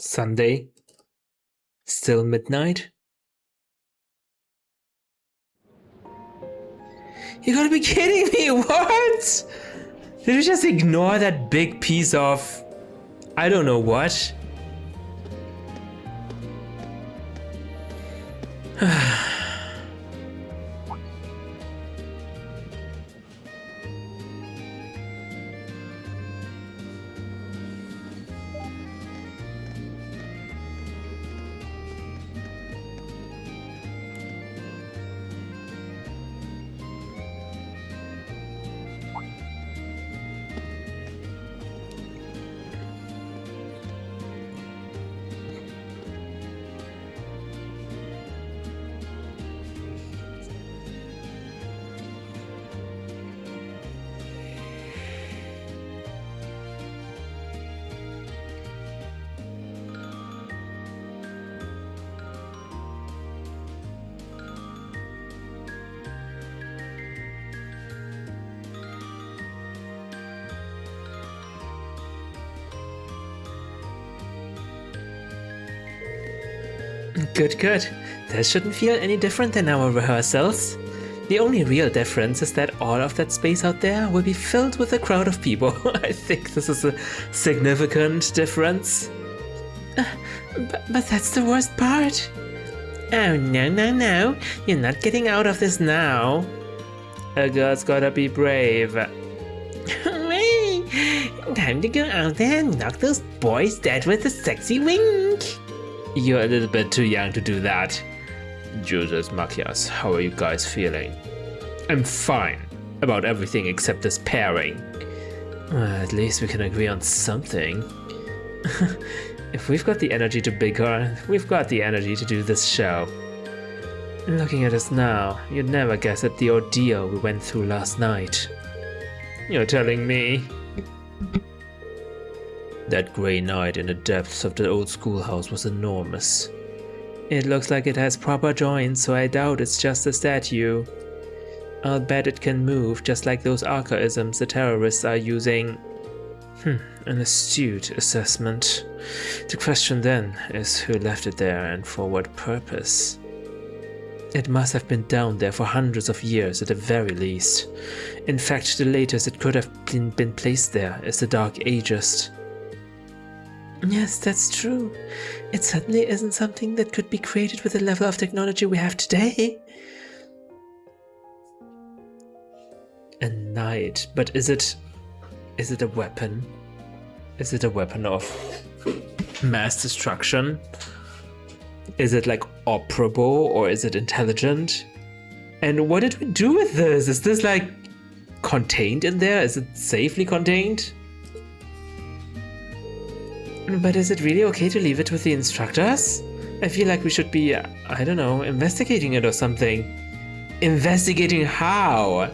Sunday? Still midnight? You gotta be kidding me, what? Did you just ignore that big piece of... I don't know what? Good, good. This shouldn't feel any different than our rehearsals. The only real difference is that all of that space out there will be filled with a crowd of people. I think this is a significant difference. But that's the worst part. Oh, no. You're not getting out of this now. A girl's gotta be brave. Time to go out there and knock those boys dead with a sexy wink. You're a little bit too young to do that. Jesus Macias, how are you guys feeling? I'm fine about everything except this pairing. At least we can agree on something. If we've got the energy to bicker, we've got the energy to do this show. Looking at us now, you'd never guess at the ordeal we went through last night. You're telling me? That grey night in the depths of the old schoolhouse was enormous. It looks like it has proper joints, so I doubt it's just a statue. I'll bet it can move, just like those archaisms the terrorists are using. An astute assessment. The question then is who left it there and for what purpose? It must have been down there for hundreds of years at the very least. In fact, the latest it could have been placed there is the Dark Ages. Yes, that's true. It certainly isn't something that could be created with the level of technology we have today. A knight, but is it a weapon? Is it a weapon of mass destruction? Is it like operable or is it intelligent? And what did we do with this? Is this like contained in there? Is it safely contained? But is it really okay to leave it with the instructors? I feel like we should be, I don't know, investigating it or something. Investigating how?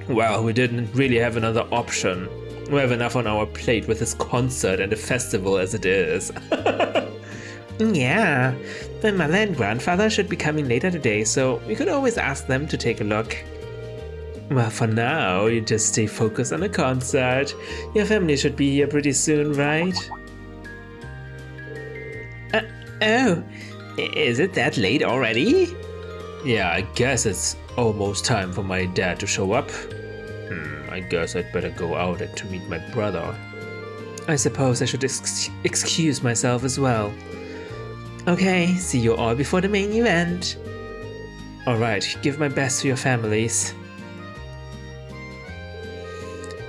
Well, we didn't really have another option. We have enough on our plate with this concert and a festival as it is. Yeah, my mother and grandfather should be coming later today, so we could always ask them to take a look. Well, for now, you just stay focused on the concert. Your family should be here pretty soon, right? Oh, is it that late already? Yeah, I guess it's almost time for my dad to show up. I guess I'd better go out to meet my brother. I suppose I should excuse myself as well. Okay, see you all before the main event. Alright, give my best to your families.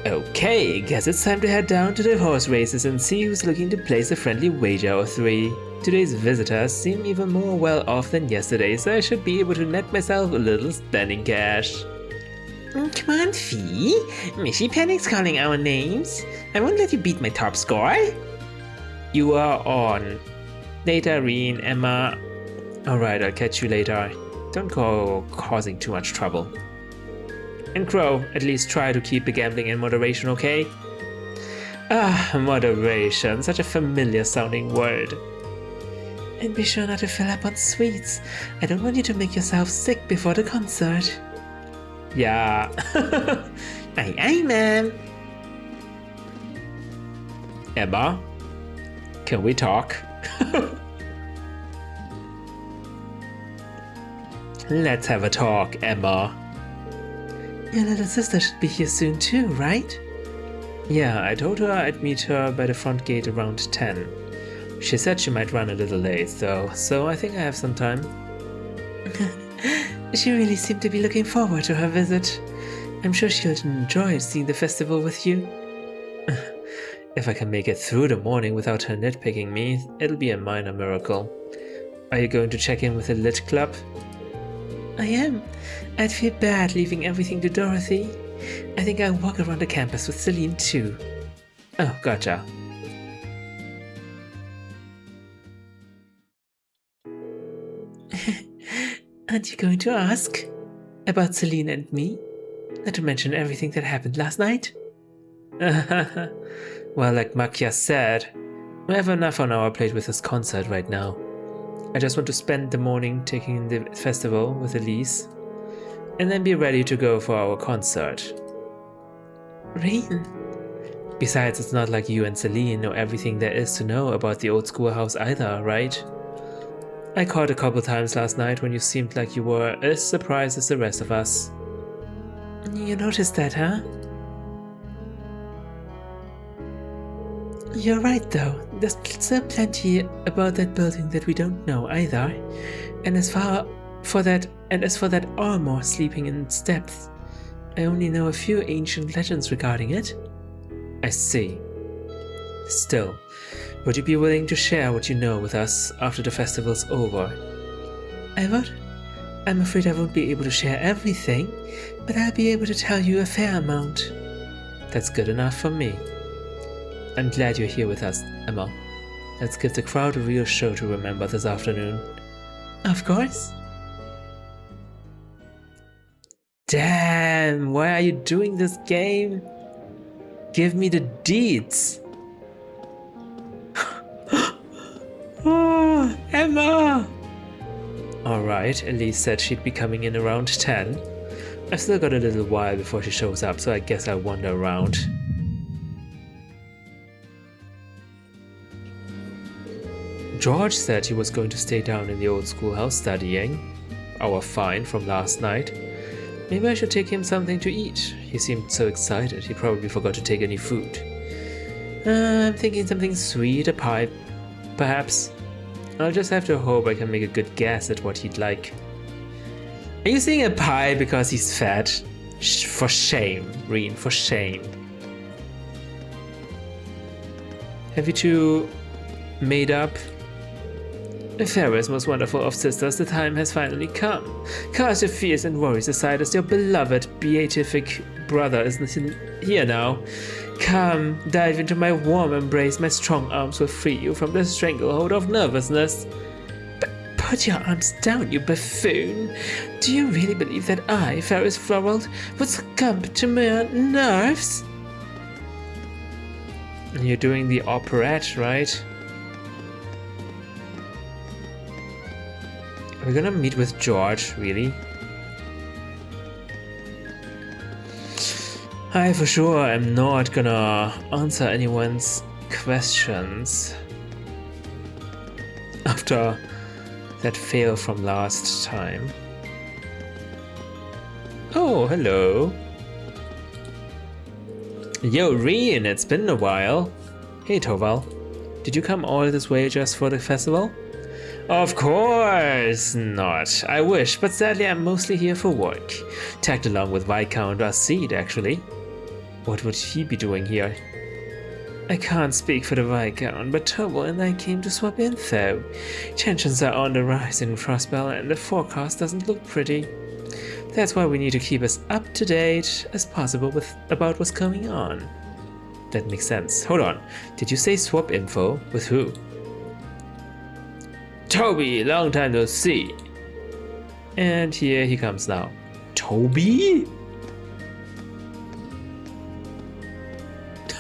Okay, guess it's time to head down to the horse races and see who's looking to place a friendly wager or three. Today's visitors seem even more well off than yesterday, so I should be able to net myself a little spending cash. Come on, Fee. Mishy Panic's calling our names. I won't let you beat my top score. You are on. Later, Rean, Emma. Alright, I'll catch you later. Don't go causing too much trouble. And Crow, at least try to keep the gambling in moderation, okay? Moderation, such a familiar sounding word. And be sure not to fill up on sweets. I don't want you to make yourself sick before the concert. Yeah. Aye, ma'am. Emma, can we talk? Let's have a talk, Emma. Your little sister should be here soon too, right? Yeah, I told her I'd meet her by the front gate around 10. She said she might run a little late though, so I think I have some time. She really seemed to be looking forward to her visit. I'm sure she'll enjoy seeing the festival with you. If I can make it through the morning without her nitpicking me, it'll be a minor miracle. Are you going to check in with the Lit Club? I am. I'd feel bad leaving everything to Dorothy. I think I'll walk around the campus with Celine too. Oh, gotcha. Aren't you going to ask? About Celine and me? Not to mention everything that happened last night? Well, like Makia said, we have enough on our plate with this concert right now. I just want to spend the morning taking in the festival with Elise, and then be ready to go for our concert. Rean. Besides, it's not like you and Celine know everything there is to know about the old schoolhouse either, right? I called a couple times last night when you seemed like you were as surprised as the rest of us. You noticed that, huh? You're right though, there's still plenty about that building that we don't know either. And as for that armor sleeping in its depths, I only know a few ancient legends regarding it. I see. Still, would you be willing to share what you know with us after the festival's over? I would. I'm afraid I won't be able to share everything, but I'll be able to tell you a fair amount. That's good enough for me. I'm glad you're here with us, Emma. Let's give the crowd a real show to remember this afternoon. Of course. Damn, why are you doing this game? Give me the deeds. Oh, Emma! Alright, Elise said she'd be coming in around 10. I've still got a little while before she shows up, so I guess I'll wander around. George said he was going to stay down in the old schoolhouse studying. Our find from last night. Maybe I should take him something to eat. He seemed so excited, he probably forgot to take any food. I'm thinking something sweet, a pie, perhaps. I'll just have to hope I can make a good guess at what he'd like. Are you saying a pie because he's fat? For shame, Rean, for shame. Have you two made up? Fairest, most wonderful of sisters, the time has finally come. Cast your fears and worries aside, as your beloved, beatific brother is here now. Come, dive into my warm embrace. My strong arms will free you from the stranglehold of nervousness. But put your arms down, you buffoon. Do you really believe that I, Ferris Florald, would succumb to mere nerves? You're doing the operette, right? Are we gonna meet with George, really? I for sure am not gonna answer anyone's questions after that fail from last time. Oh, hello. Yo, Rean, it's been a while. Hey, Toval. Did you come all this way just for the festival? Of course not. I wish, but sadly I'm mostly here for work. Tagged along with Viscount Arcide, actually. What would he be doing here? I can't speak for the Viscount, but Toval and I came to swap info. Tensions are on the rise in Frostbell and the forecast doesn't look pretty. That's why we need to keep as up to date as possible about what's going on. That makes sense. Hold on. Did you say swap info? With who? Toby, long time no see. And here he comes now. Toby?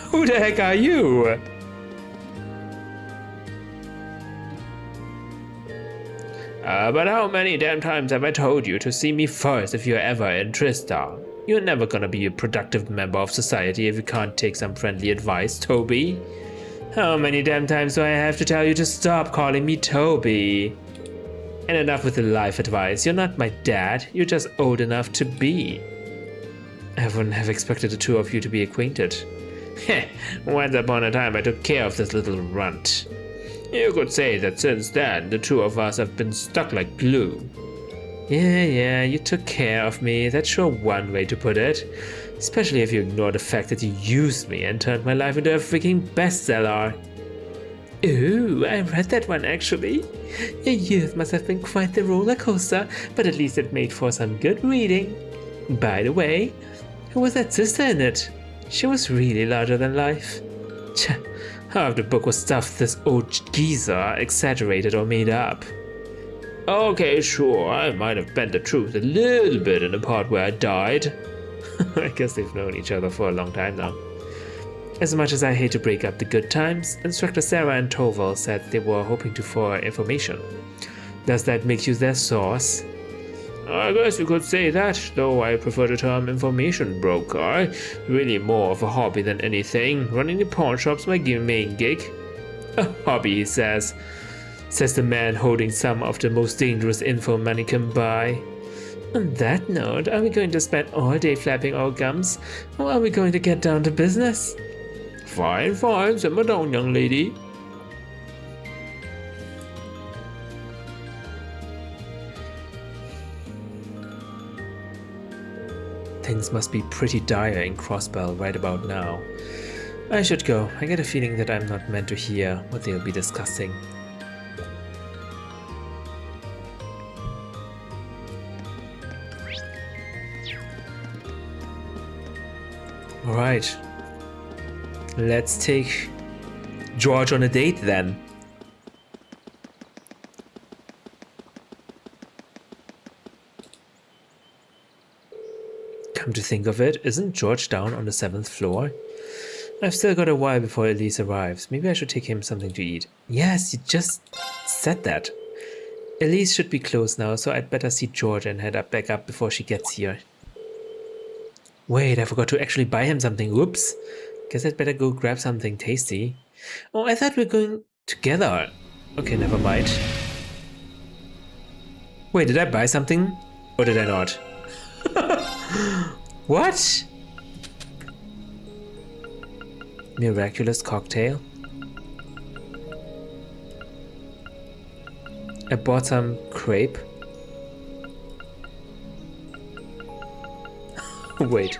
Who the heck are you? But how many damn times have I told you to see me first if you're ever in Tristar? You're never gonna be a productive member of society if you can't take some friendly advice, Toby. How many damn times do I have to tell you to stop calling me Toby? And enough with the life advice. You're not my dad, you're just old enough to be. I wouldn't have expected the two of you to be acquainted. Heh, once upon a time I took care of this little runt. You could say that since then the two of us have been stuck like glue. Yeah, you took care of me. That's sure one way to put it. Especially if you ignore the fact that you used me and turned my life into a freaking bestseller. Ooh, I read that one actually. Your youth must have been quite the roller coaster, but at least it made for some good reading. By the way, who was that sister in it? She was really larger than life. Half the book was stuff this old geezer exaggerated or made up. Okay, sure, I might have bent the truth a little bit in the part where I died. I guess they've known each other for a long time now. As much as I hate to break up the good times, Instructor Sarah and Toval said they were hoping to for information. Does that make you their source? I guess you could say that, though I prefer the term information broker. Really more of a hobby than anything. Running the pawn shop's my main gig. A hobby, he says the man holding some of the most dangerous info money can buy. On that note, are we going to spend all day flapping our gums, or are we going to get down to business? Fine, simmer down, young lady. Things must be pretty dire in Crossbell right about now. I should go. I get a feeling that I'm not meant to hear what they'll be discussing. Alright. Let's take George on a date then. Come to think of it, isn't George down on the 7th floor? I've still got a while before Elise arrives. Maybe I should take him something to eat. Yes, you just said that. Elise should be close now, so I'd better see George and head back up before she gets here. Wait, I forgot to actually buy him something. Whoops. Guess I'd better go grab something tasty. Oh, I thought we were going together. Okay, never mind. Wait, did I buy something? Or did I not? What? Miraculous cocktail? I bought some crepe. Wait.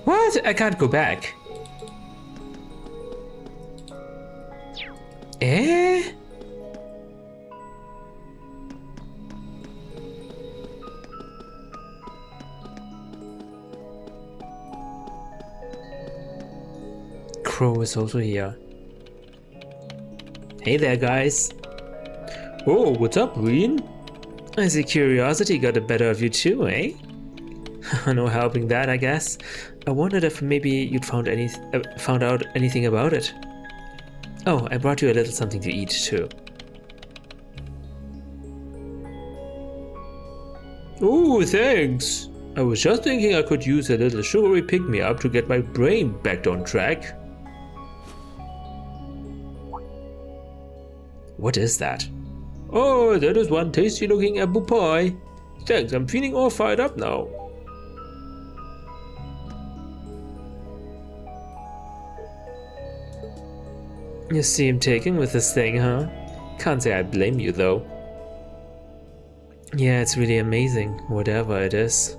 What? I can't go back. Eh? Crow is also here. Hey there, guys. Oh, what's up, Rean? I see curiosity got the better of you too, eh? No helping that, I guess. I wondered if maybe you'd found out anything about it. Oh, I brought you a little something to eat too. Oh, thanks. I was just thinking I could use a little sugary pick-me-up to get my brain back on track. What is that? Oh, that is one tasty-looking apple pie. Thanks, I'm feeling all fired up now. You seem taken with this thing, huh? Can't say I blame you, though. Yeah, it's really amazing, whatever it is.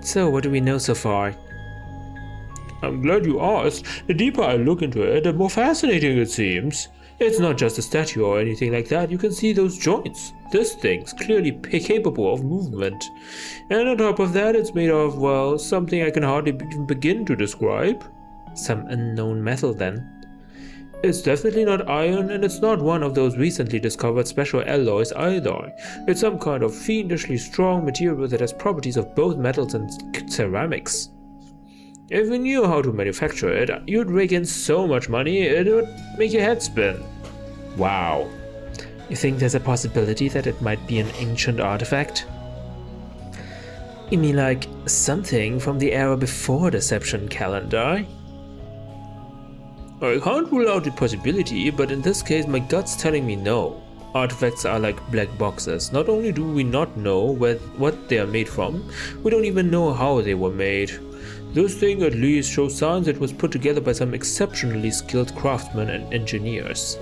So, what do we know so far? I'm glad you asked. The deeper I look into it, the more fascinating it seems. It's not just a statue or anything like that. You can see those joints. This thing's clearly capable of movement. And on top of that, it's made of, well, something I can hardly even begin to describe. Some unknown metal, then. It's definitely not iron, and it's not one of those recently discovered special alloys either. It's some kind of fiendishly strong material that has properties of both metals and ceramics. If you knew how to manufacture it, you'd rake in so much money it would make your head spin. Wow. You think there's a possibility that it might be an ancient artifact? You mean like something from the era before Deception calendar? I can't rule out the possibility, but in this case my gut's telling me no. Artifacts are like black boxes. Not only do we not know what they are made from, we don't even know how they were made. This thing at least shows signs it was put together by some exceptionally skilled craftsmen and engineers.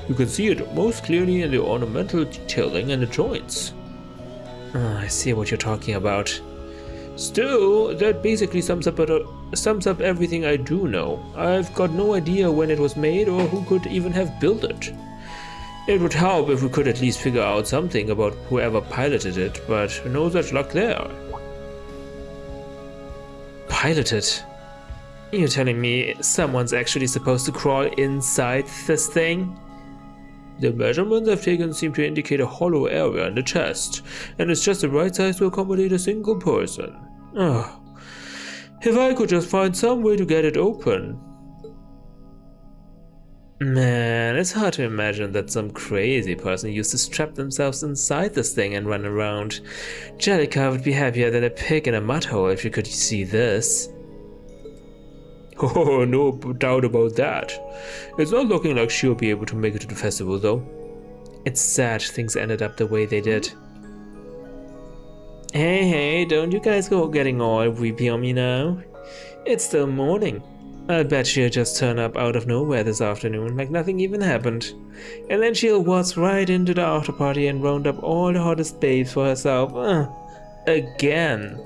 You can see it most clearly in the ornamental detailing and the joints. I see what you're talking about. Still, that basically sums up everything I do know. I've got no idea when it was made or who could even have built it. It would help if we could at least figure out something about whoever piloted it, but no such luck there. Piloted? You're telling me someone's actually supposed to crawl inside this thing? The measurements I've taken seem to indicate a hollow area in the chest, and it's just the right size to accommodate a single person. Ugh. If I could just find some way to get it open. Man, it's hard to imagine that some crazy person used to strap themselves inside this thing and run around. Jellica would be happier than a pig in a mud hole if you could see this. Oh, no doubt about that. It's not looking like she'll be able to make it to the festival, though. It's sad things ended up the way they did. Hey, don't you guys go getting all weepy on me now. It's still morning. I bet she'll just turn up out of nowhere this afternoon like nothing even happened. And then she'll waltz right into the after party and round up all the hottest babes for herself. Again.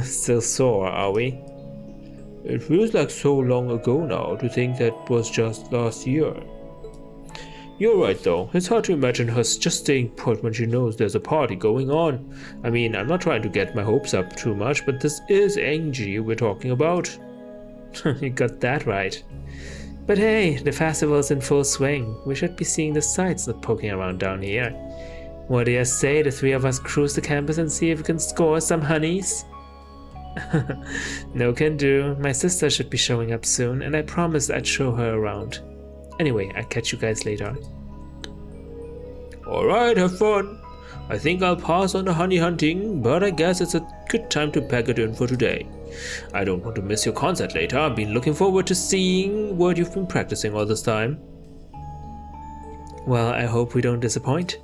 Still sore, are we? It feels like so long ago now to think that was just last year. You're right though, it's hard to imagine her just staying put when she knows there's a party going on. I mean, I'm not trying to get my hopes up too much, but this is Angie we're talking about. You got that right. But hey, the festival's in full swing. We should be seeing the sights, not poking around down here. What do you say the three of us cruise the campus and see if we can score some honeys? No can do. My sister should be showing up soon, and I promised I'd show her around. Anyway, I'll catch you guys later. Alright, have fun. I think I'll pass on the honey hunting, but I guess it's a good time to pack it in for today. I don't want to miss your concert later. I've been looking forward to seeing what you've been practicing all this time. Well, I hope we don't disappoint.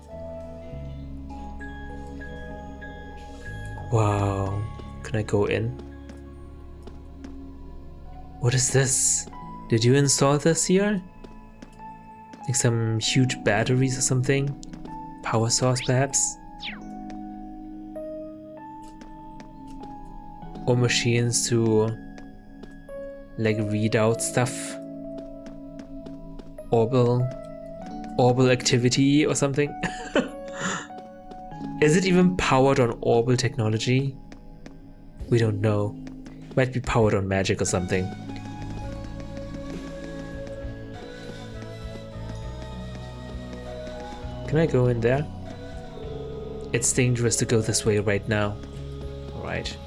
Wow. Can I go in? What is this? Did you install this here? Like some huge batteries or something? Power source perhaps? Or machines to like read out stuff? Orbital activity or something? Is it even powered on orbital technology? We don't know. Might be powered on magic or something. Can I go in there? It's dangerous to go this way right now. Alright.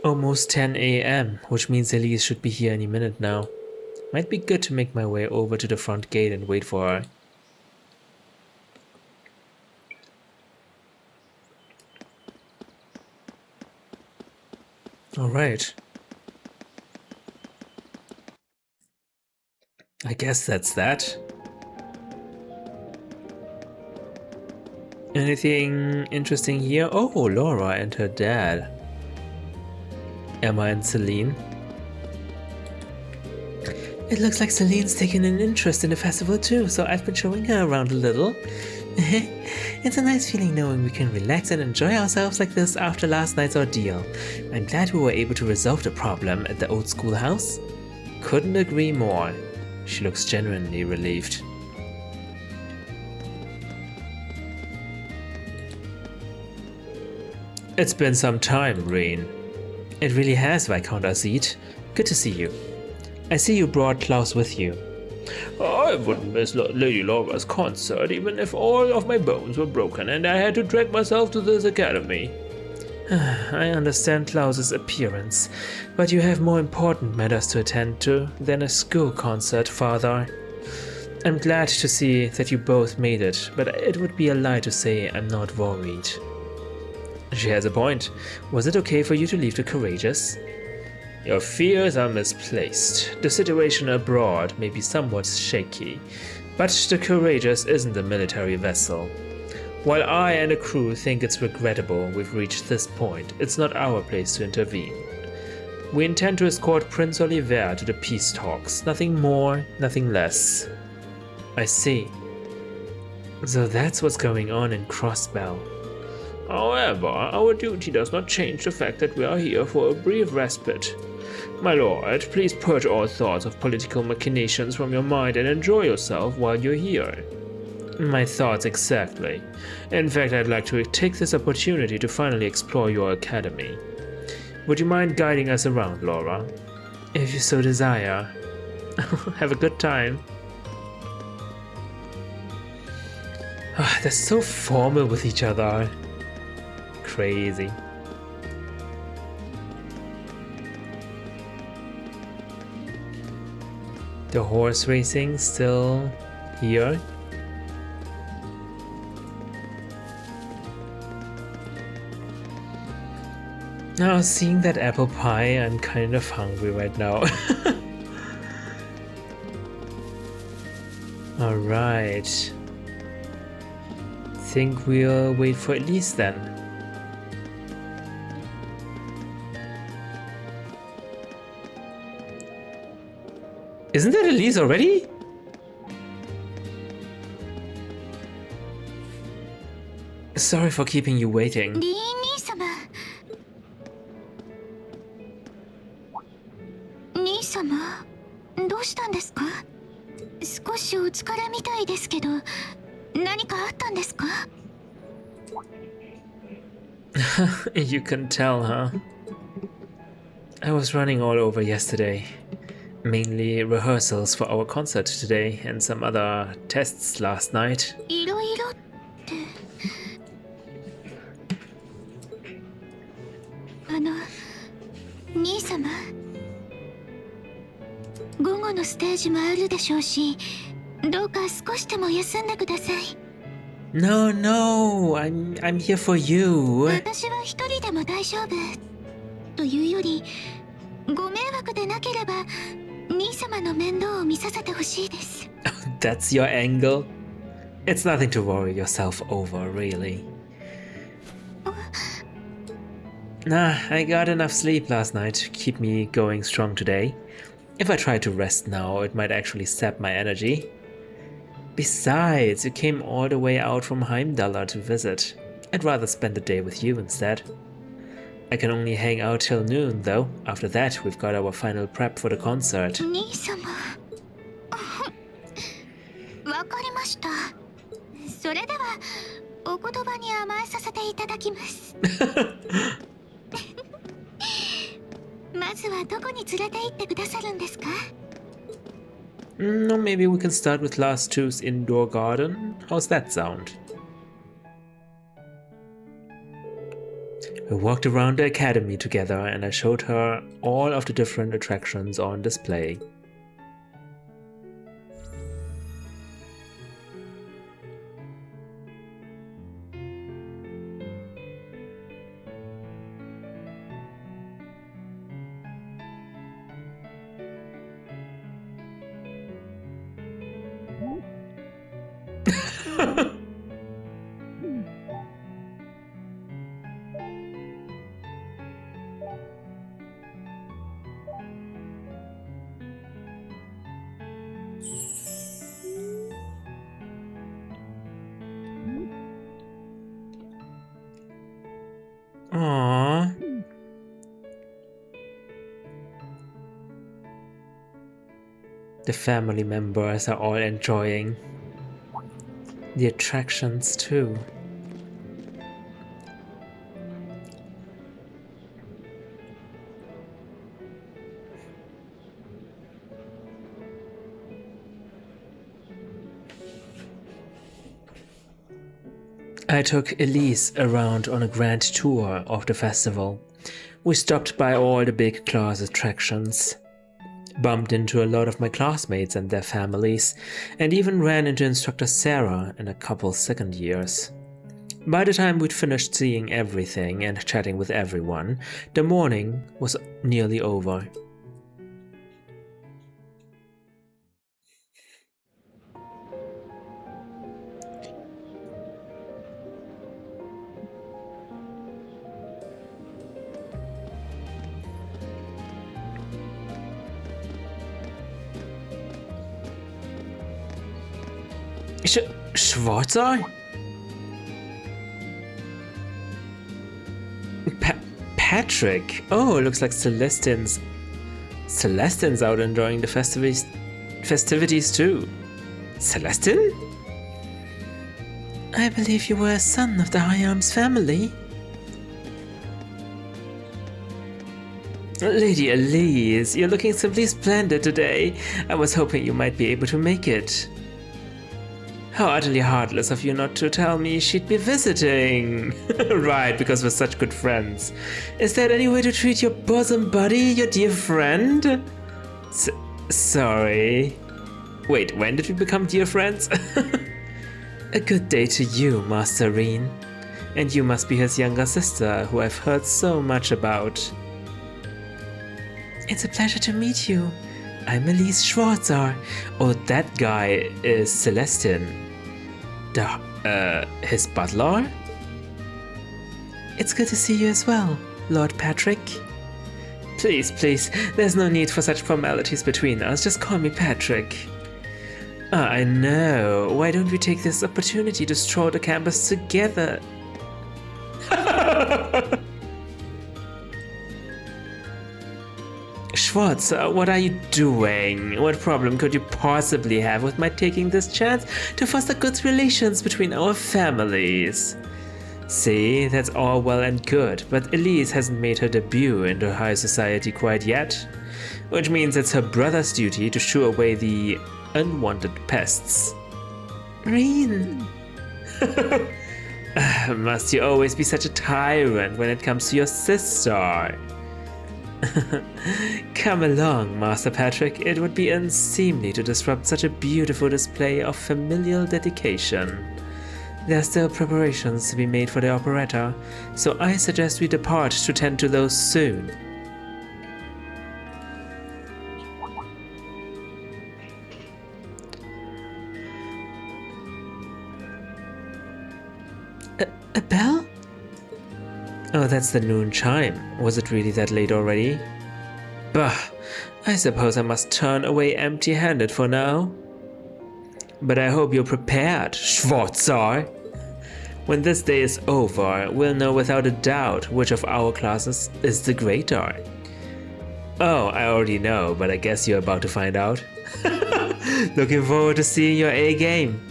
Almost 10 AM, which means Elise should be here any minute now. Might be good to make my way over to the front gate and wait for her. Alright. I guess that's that. Anything interesting here? Oh, Laura and her dad. Emma and Celine. It looks like Celine's taken an interest in the festival too, so I've been showing her around a little. It's a nice feeling knowing we can relax and enjoy ourselves like this after last night's ordeal. I'm glad we were able to resolve the problem at the old schoolhouse. Couldn't agree more. She looks genuinely relieved. It's been some time, Rean. It really has, Viscount Azit. Good to see you. I see you brought Klaus with you. I wouldn't miss Lady Laura's concert even if all of my bones were broken and I had to drag myself to this academy. I understand Klaus's appearance, but you have more important matters to attend to than a school concert, Father. I'm glad to see that you both made it, but it would be a lie to say I'm not worried. She has a point. Was it okay for you to leave the Courageous? Your fears are misplaced. The situation abroad may be somewhat shaky, but the Courageous isn't a military vessel. While I and the crew think it's regrettable we've reached this point, it's not our place to intervene. We intend to escort Prince Oliver to the peace talks, nothing more, nothing less. I see. So that's what's going on in Crossbell. However, our duty does not change the fact that we are here for a brief respite. My lord, please purge all thoughts of political machinations from your mind and enjoy yourself while you're here. My thoughts exactly. In fact, I'd like to take this opportunity to finally explore your academy. Would you mind guiding us around, Laura? If you so desire. Have a good time. They're so formal with each other. Crazy. The horse racing still here. Now, seeing that apple pie, I'm kind of hungry right now. Alright. Think we'll wait for Elise then. Isn't that Elise already? Sorry for keeping you waiting. 兄様、どうしたんですか？少しお疲れみたいですけど、何かあったんですか？ You can tell, huh? I was running all over yesterday. Mainly rehearsals for our concert today and some other tests last night. いろいろって。兄様。午後のステージもあるでしょうし、どうか少しでも休んでください。No, no, I'm here for you. 私は一人でも大丈夫。というより、ご迷惑でなければ、兄様の面倒を見させてほしいです。That's your angle? It's nothing to worry yourself over, really. Nah, I got enough sleep last night to keep me going strong today. If I try to rest now, it might actually sap my energy. Besides, you came all the way out from Heimdall to visit. I'd rather spend the day with you instead. I can only hang out till noon, though. After that, we've got our final prep for the concert. 兄様。わかりました。それでは、お言葉に甘えさせていただきます。まずはどこに連れて行ってくださるんですか? No, maybe we can start with Class II's indoor garden. How's that sound? We walked around the academy together and I showed her all of the different attractions on display. Aww. The family members are all enjoying the attractions too. I took Elise around on a grand tour of the festival. We stopped by all the big class attractions, bumped into a lot of my classmates and their families, and even ran into instructor Sarah and a couple second years. By the time we'd finished seeing everything and chatting with everyone, the morning was nearly over. Schwarzer? Patrick? Oh, looks like Celestine's out enjoying the festivities too. Celestine? I believe you were a son of the High Arms family. Lady Elise, you're looking simply splendid today. I was hoping you might be able to make it. How utterly heartless of you not to tell me she'd be visiting. Right, because we're such good friends. Is there any way to treat your bosom buddy, your dear friend? Sorry. Wait, when did we become dear friends? A good day to you, Master Rean. And you must be his younger sister, who I've heard so much about. It's a pleasure to meet you. I'm Elise Schwarzer. Oh, that guy is Celestine. His butler? It's good to see you as well, Lord Patrick. Please, there's no need for such formalities between us. Just call me Patrick. I know. Why don't we take this opportunity to stroll the campus together? Schwarzer, what are you doing? What problem could you possibly have with my taking this chance to foster good relations between our families? See, that's all well and good, but Elise hasn't made her debut into high society quite yet, which means it's her brother's duty to shoo away the unwanted pests. Rean! Must you always be such a tyrant when it comes to your sister? Come along, Master Patrick. It would be unseemly to disrupt such a beautiful display of familial dedication. There are still preparations to be made for the operetta, so I suggest we depart to tend to those soon. A bell? Oh, that's the noon chime. Was it really that late already? Bah, I suppose I must turn away empty-handed for now. But I hope you're prepared, Schwarzer. When this day is over, we'll know without a doubt which of our classes is the greater. Oh, I already know, but I guess you're about to find out. Looking forward to seeing your A game.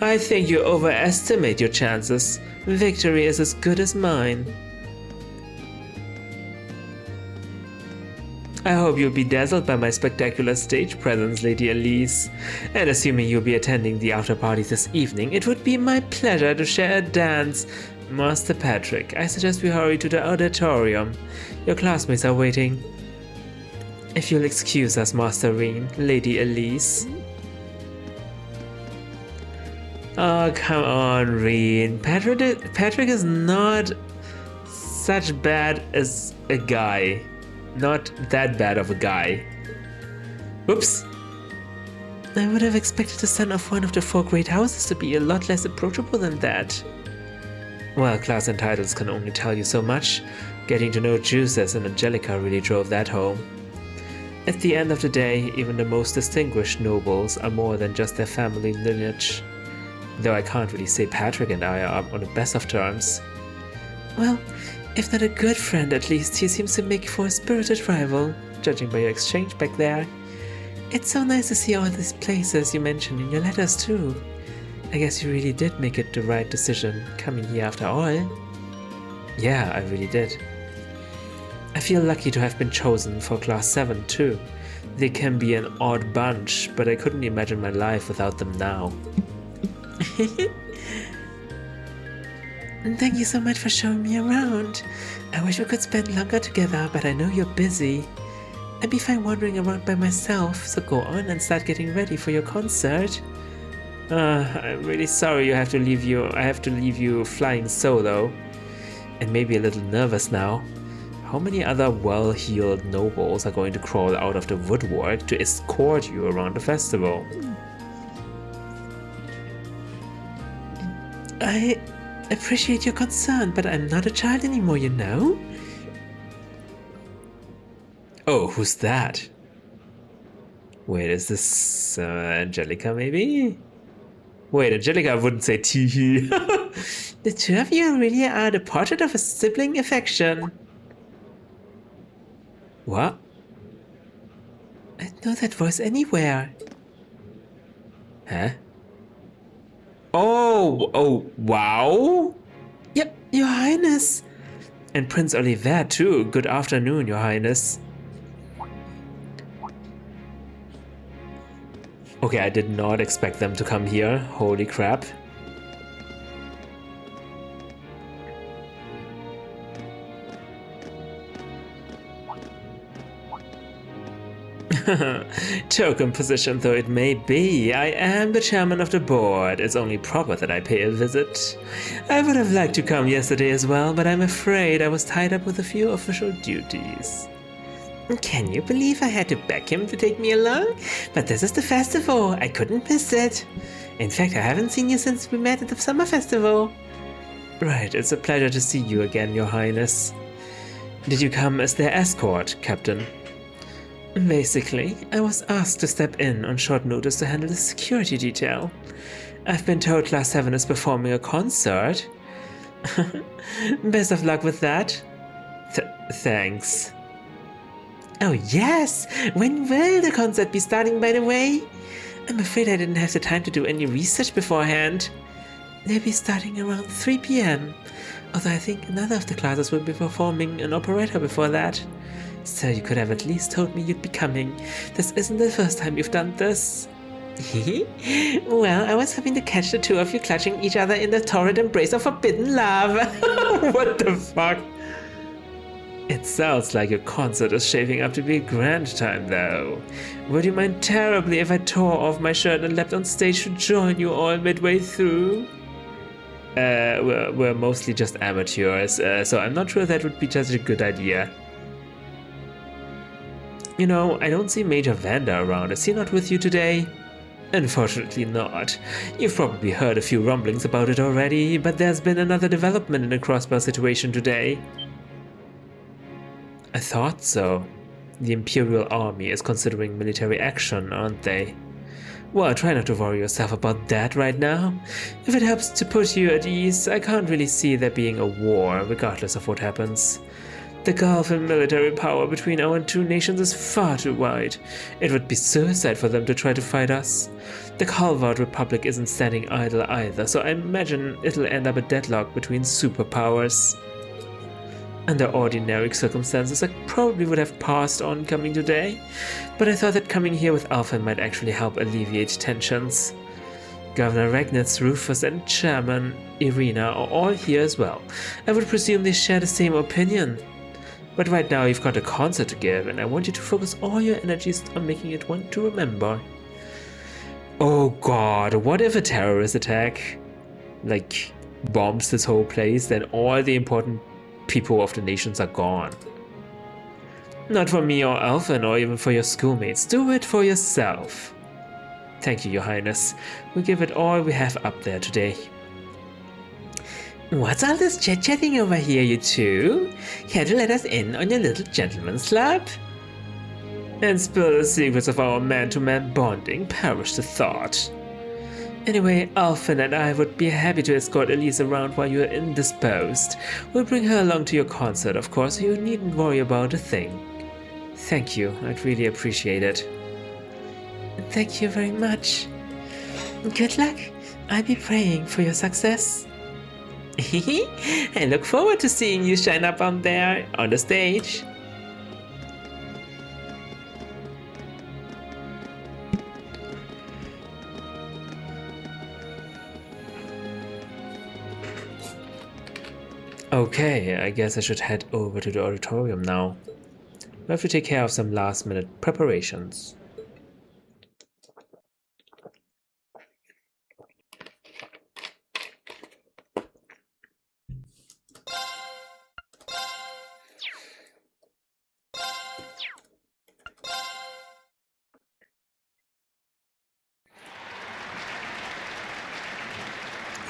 I think you overestimate your chances. Victory is as good as mine. I hope you'll be dazzled by my spectacular stage presence, Lady Elise. And assuming you'll be attending the after party this evening, it would be my pleasure to share a dance. Master Patrick, I suggest we hurry to the auditorium. Your classmates are waiting. If you'll excuse us, Master Rean, Lady Elise. Oh, come on, Rean. Patrick is not such bad as a guy. Not that bad of a guy. Oops. I would have expected the son of one of the 4 great houses to be a lot less approachable than that. Well, class and titles can only tell you so much. Getting to know Juices and Angelica really drove that home. At the end of the day, even the most distinguished nobles are more than just their family lineage. Though I can't really say Patrick and I are on the best of terms. Well, if not a good friend, at least he seems to make for a spirited rival, judging by your exchange back there. It's so nice to see all these places you mentioned in your letters too. I guess you really did make it the right decision, coming here after all. Yeah, I really did. I feel lucky to have been chosen for Class 7 too. They can be an odd bunch, but I couldn't imagine my life without them now. Thank you so much for showing me around. I wish we could spend longer together, but I know you're busy. I'd be fine wandering around by myself, so go on and start getting ready for your concert. I'm really sorry I have to leave you flying solo. And maybe a little nervous now. How many other well-heeled nobles are going to crawl out of the woodwork to escort you around the festival? I appreciate your concern, but I'm not a child anymore, you know? Oh, who's that? Wait, is this Angelica maybe? Wait, Angelica wouldn't say teehee. The two of you really are the portrait of a sibling affection. What? I know that voice anywhere. Huh? Oh, wow. Yep, Your Highness. And Prince Oliver too. Good afternoon, Your Highness. Okay, I did not expect them to come here. Holy crap. Token position though it may be, I am the chairman of the board. It's only proper that I pay a visit. I would have liked to come yesterday as well, but I'm afraid I was tied up with a few official duties. Can you believe I had to beg him to take me along? But this is the festival, I couldn't miss it. In fact, I haven't seen you since we met at the summer festival. Right, it's a pleasure to see you again, Your Highness. Did you come as their escort, Captain? Basically, I was asked to step in on short notice to handle the security detail. I've been told Class VII is performing a concert. Best of luck with that. Thanks. Oh yes! When will the concert be starting, by the way? I'm afraid I didn't have the time to do any research beforehand. They'll be starting around 3 p.m. Although I think another of the classes will be performing an operetta before that. So you could have at least told me you'd be coming. This isn't the first time you've done this. Well, I was hoping to catch the two of you clutching each other in the torrid embrace of forbidden love. What the fuck? It sounds like your concert is shaping up to be a grand time, though. Would you mind terribly if I tore off my shirt and leapt on stage to join you all midway through? We're mostly just amateurs, so I'm not sure that would be just a good idea. You know, I don't see Major Vanda around. Is he not with you today? Unfortunately not. You've probably heard a few rumblings about it already, but there's been another development in the crossbow situation today. I thought so. The Imperial Army is considering military action, aren't they? Well, try not to worry yourself about that right now. If it helps to put you at ease, I can't really see there being a war, regardless of what happens. The gulf in military power between our two nations is far too wide. It would be suicide for them to try to fight us. The Calvard Republic isn't standing idle either, so I imagine it'll end up a deadlock between superpowers. Under ordinary circumstances, I probably would have passed on coming today, but I thought that coming here with Alpha might actually help alleviate tensions. Governor Ragnitz, Rufus, and Chairman Irina are all here as well. I would presume they share the same opinion. But right now you've got a concert to give, and I want you to focus all your energies on making it one to remember. Oh god, what if a terrorist attack, bombs this whole place, then all the important people of the nations are gone? Not for me or Alpha, or even for your schoolmates. Do it for yourself. Thank you, Your Highness. We'll give it all we have up there today. What's all this chit-chatting over here, you two? Care to let us in on your little gentleman's club? And spill the secrets of our man-to-man bonding, perish the thought. Anyway, Alphen and I would be happy to escort Elise around while you're indisposed. We'll bring her along to your concert, of course, so you needn't worry about a thing. Thank you, I'd really appreciate it. Thank you very much. Good luck. I'll be praying for your success. I look forward to seeing you shine up on there, on the stage. Okay, I guess I should head over to the auditorium now. We have to take care of some last-minute preparations.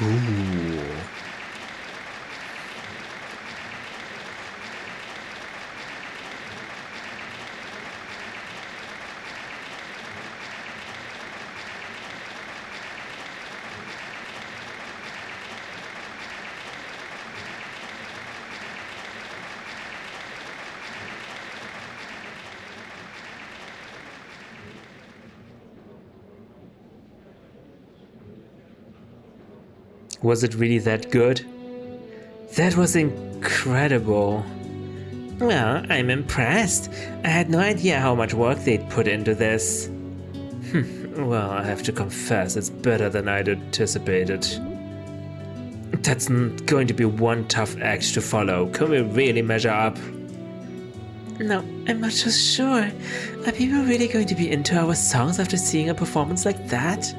Ooh. Was it really that good? That was incredible. Well, I'm impressed. I had no idea how much work they'd put into this. Well, I have to confess, it's better than I'd anticipated. That's going to be one tough act to follow. Can we really measure up? No, I'm not so sure. Are people really going to be into our songs after seeing a performance like that?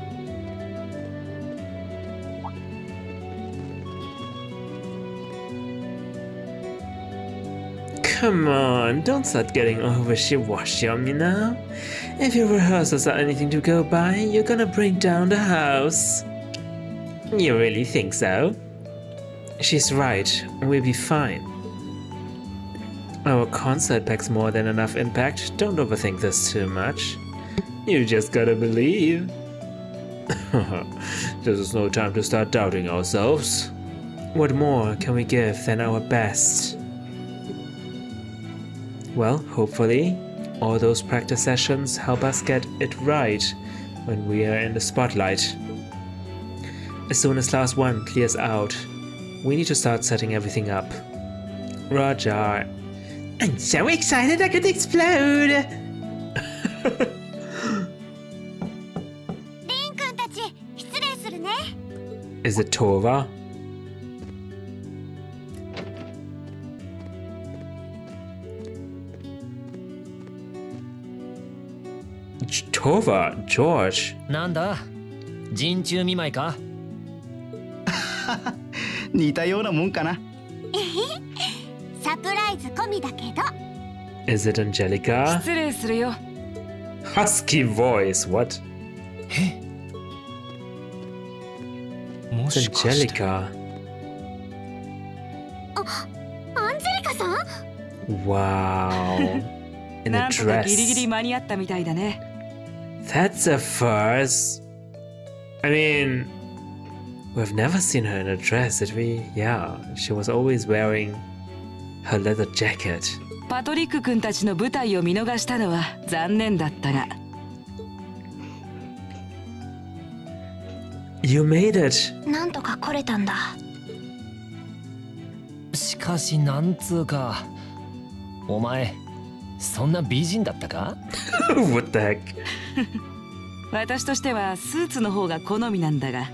Come on, don't start getting all wishy-washy on me now. If your rehearsals are anything to go by, you're gonna bring down the house. You really think so? She's right, we'll be fine. Our concert packs more than enough impact, don't overthink this too much. You just gotta believe. This is no time to start doubting ourselves. What more can we give than our best? Well, hopefully, all those practice sessions help us get it right when we are in the spotlight. As soon as Class 1 clears out, we need to start setting everything up. Roger. I'm so excited I could explode! Is it Tova? Tova, George. なんだ陣中見舞いか似たようなもんかな。サプライズ込みだけど。Is it Angelica? 失礼するよ。 Husky voice, what? も It's しかして Angelica. アンジェリカさん Wow. In な a んとかギリギ dress. リ間に合ったみたいだね。That's a first. I mean, we've never seen her in a dress, did we? Yeah, she was always wearing her leather jacket. パトリック君たちの舞台を見逃したのは残念だったが。You made it! なんとか来れたんだ。しかしなんつうかお前そんな美人だったか What the heck? 私としてはスーツの方が好みなんだが、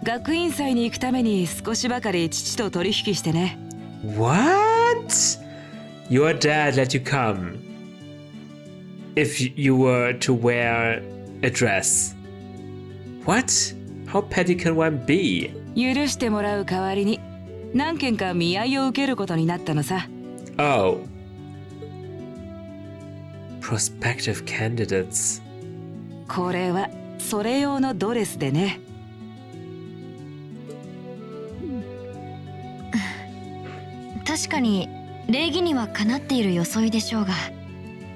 学院祭に行くために少しばかり父と取引してね。What? Your dad let you come if you were to wear a dress. What? How petty can one be? 許してもらう代わりに何件か見合いを受けることになったのさ。Oh. Prospective candidates. これはそれ用のドレスでね。確かに礼儀にはかなっている装いでしょうが、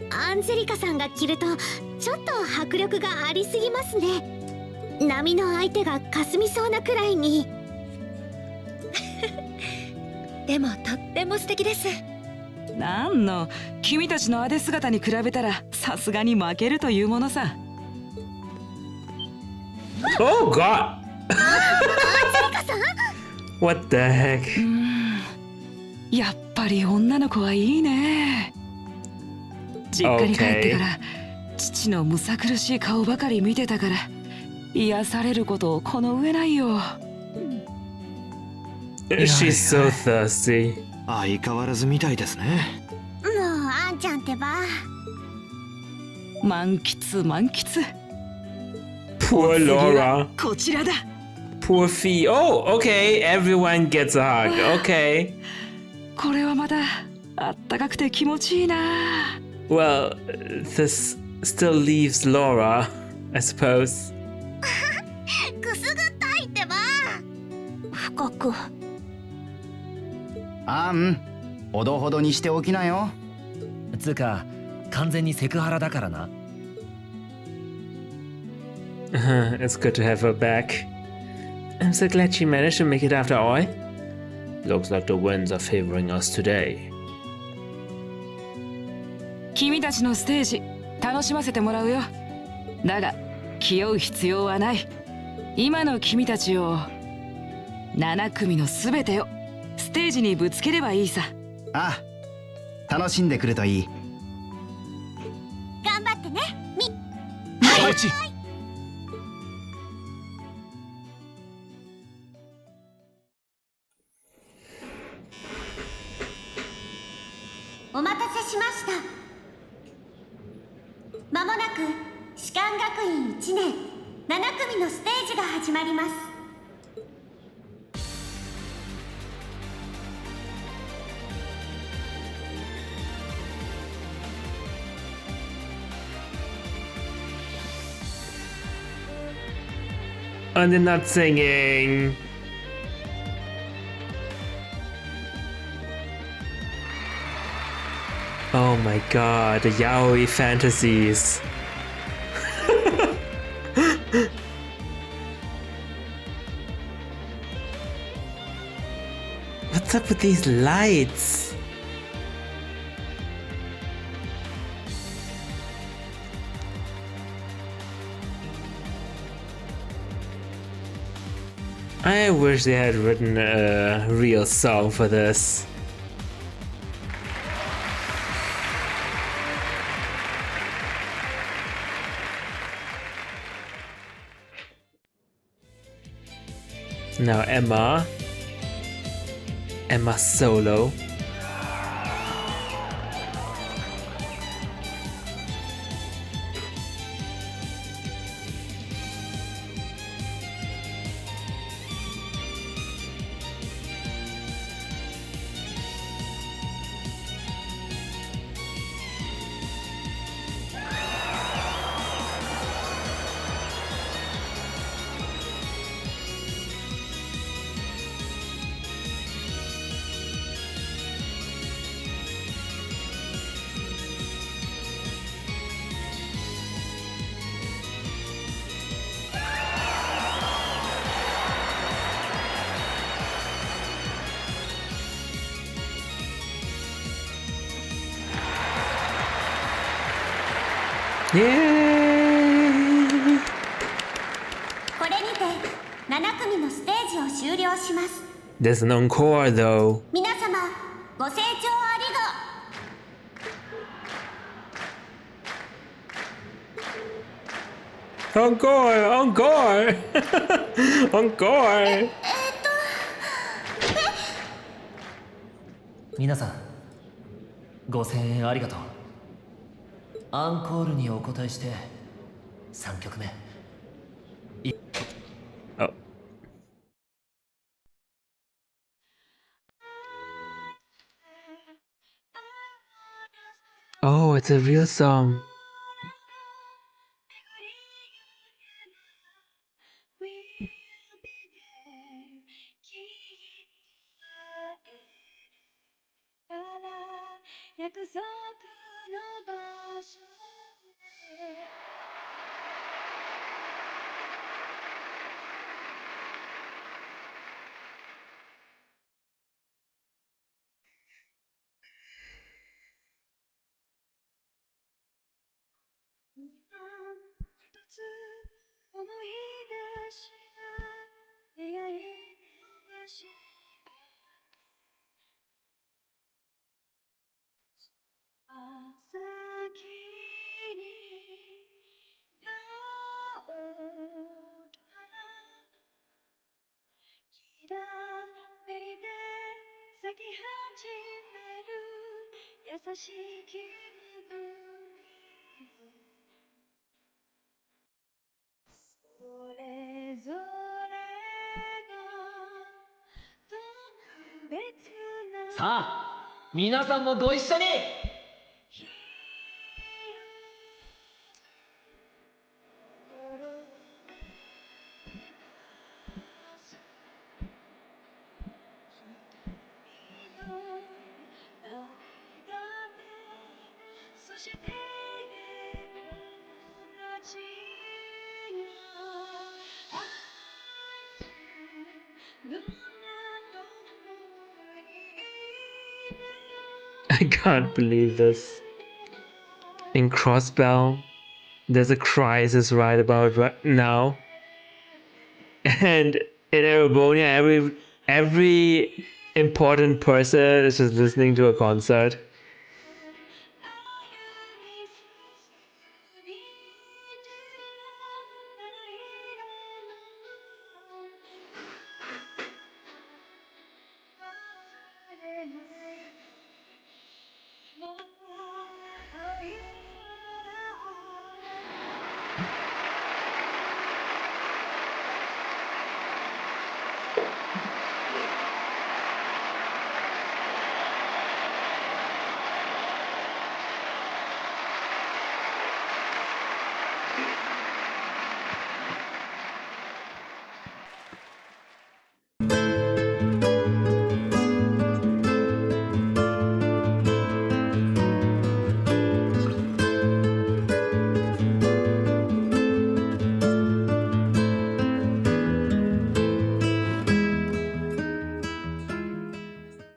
アンジェリカさんが着るとちょっと迫力がありすぎますね。波の相手がかすみそうなくらいに。でもとっても素敵です。なんの君たちのあで姿に比べたらさすがに負けるというものさ。Oh God! What the heck? やっぱり女の子はいいね。実家に帰ってから父のむさ苦しい顔ばかり見てたから癒されることをこの上ないよ。She's so thirsty. 相変わらずみたいですね。もうあんちゃんってば。満喫満喫。 Poor 次 Laura. はこちらだ。 Poor Fee. Oh, okay. Everyone gets a hug. Okay. これはまだあったかくて気持ちいいな。 Well, this still leaves Laura, I suppose. くすぐったいってば。深く。あん、ほどほどにしておきなよ。つうか完全にセクハラだからな。It's good to have her back. I'm so glad she managed to make it after all. Looks like the winds are favoring us today. 君たちのステージ楽しませてもらうよ。だが気負う必要はない。今の君たちを7組のすべてをステージにぶつければいいさ。ああ、楽しんでくるといい。頑張ってね、承知。お待たせしました。まもなく士官学院1年7組のステージが始まります。And they're not singing. Oh my god, the yaoi fantasies. What's up with these lights? I wish they had written a real song for this. Now Emma solo. Yay! これにて7組のステージを終了します。 There's an encore though. 皆様ご清聴ありが。 Encore! Encore! Encore! 皆さんご声援ありがとう。アンコールにお答えして3曲目。 Oh. Oh, it's a real song. さあ皆さんもご一緒に。I can't believe this. In Crossbell, there's a crisis right about now. And in Erebonia, every important person is just listening to a concert.